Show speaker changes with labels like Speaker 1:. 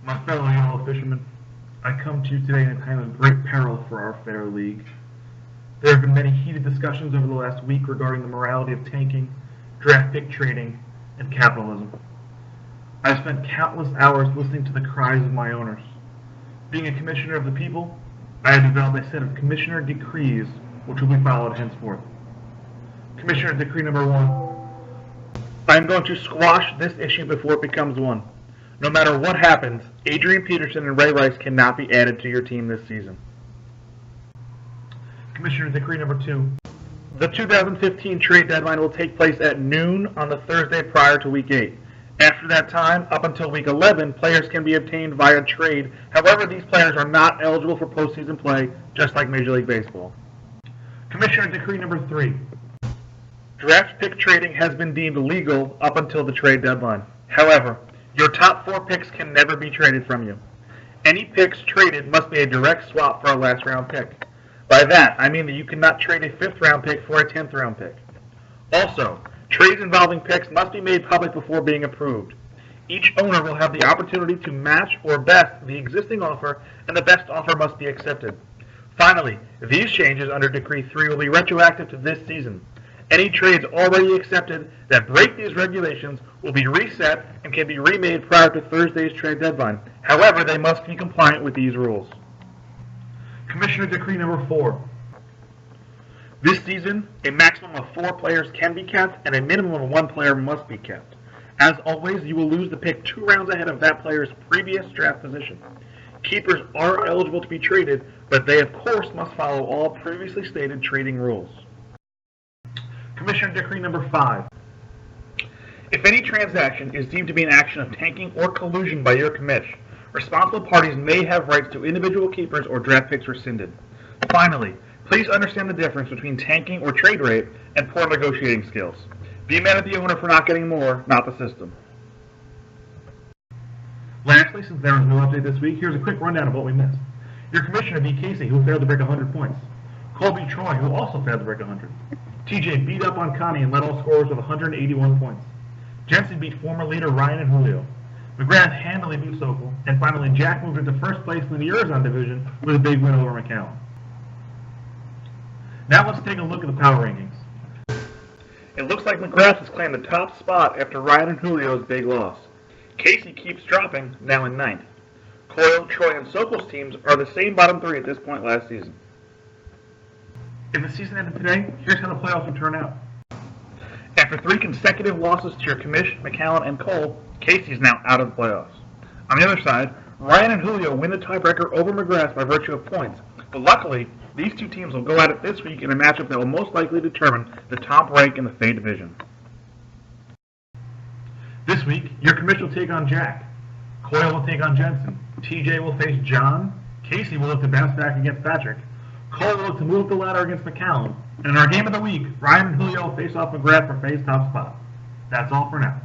Speaker 1: My fellow yellow fishermen, I come to you today in a time of great peril for our fair league. There have been many heated discussions over the last week regarding the morality of tanking, draft pick trading, and capitalism. I've spent countless hours listening to the cries of my owners. Being a commissioner of the people, I have developed a set of commissioner decrees which will be followed henceforth. Commissioner Decree number 1. I am going to squash this issue before it becomes one. No matter what happens, Adrian Peterson and Ray Rice cannot be added to your team this season. Commissioner Decree number 2. The 2015 trade deadline will take place at noon on the Thursday prior to Week 8. After that time, up until Week 11, players can be obtained via trade. However, these players are not eligible for postseason play, just like Major League Baseball. Commissioner Decree number 3. Draft pick trading has been deemed legal up until the trade deadline. However, your top 4 picks can never be traded from you. Any picks traded must be a direct swap for a last round pick. By that, I mean that you cannot trade a 5th round pick for a 10th round pick. Also, trades involving picks must be made public before being approved. Each owner will have the opportunity to match or best the existing offer, and the best offer must be accepted. Finally, these changes under Decree 3 will be retroactive to this season. Any trades already accepted that break these regulations will be reset and can be remade prior to Thursday's trade deadline. However, they must be compliant with these rules. Commissioner Decree number 4. This season, a maximum of 4 players can be kept and a minimum of 1 player must be kept. As always, you will lose the pick 2 rounds ahead of that player's previous draft position. Keepers are eligible to be traded, but they of course must follow all previously stated trading rules. Commissioner Decree number 5. If any transaction is deemed to be an action of tanking or collusion by your commish, responsible parties may have rights to individual keepers or draft picks rescinded. Finally, please understand the difference between tanking or trade rate and poor negotiating skills. Be mad at the owner for not getting more, not the system. Lastly, since there was no update this week, here's a quick rundown of what we missed. Your commissioner, B. Casey, who failed to break 100 points. Colby Troy, who also failed to break 100. TJ beat up on Connie and led all scorers with 181 points. Jensen beat former leader Ryan and Julio. McGrath handily beat Sokol. And finally, Jack moved into first place in the Arizona division with a big win over McAllen. Now let's take a look at the power rankings. It looks like McGrath has claimed the top spot after Ryan and Julio's big loss. Casey keeps dropping, now in 9th. Coyle, Troy, and Sokol's teams are the same bottom 3 at this point last season. If the season ended today, here's how the playoffs would turn out. After 3 consecutive losses to your commish, McAllen, and Cole, Casey's now out of the playoffs. On the other side, Ryan and Julio win the tiebreaker over McGrath by virtue of points, but luckily, these 2 teams will go at it this week in a matchup that will most likely determine the top rank in the Fade division. This week, your commish will take on Jack. Coyle will take on Jensen. TJ will face John. Casey will look to bounce back against Patrick. Cole will look to move up the ladder against McAllen. And in our game of the week, Ryan and Julio will face off McGrath for Fade's top spot. That's all for now.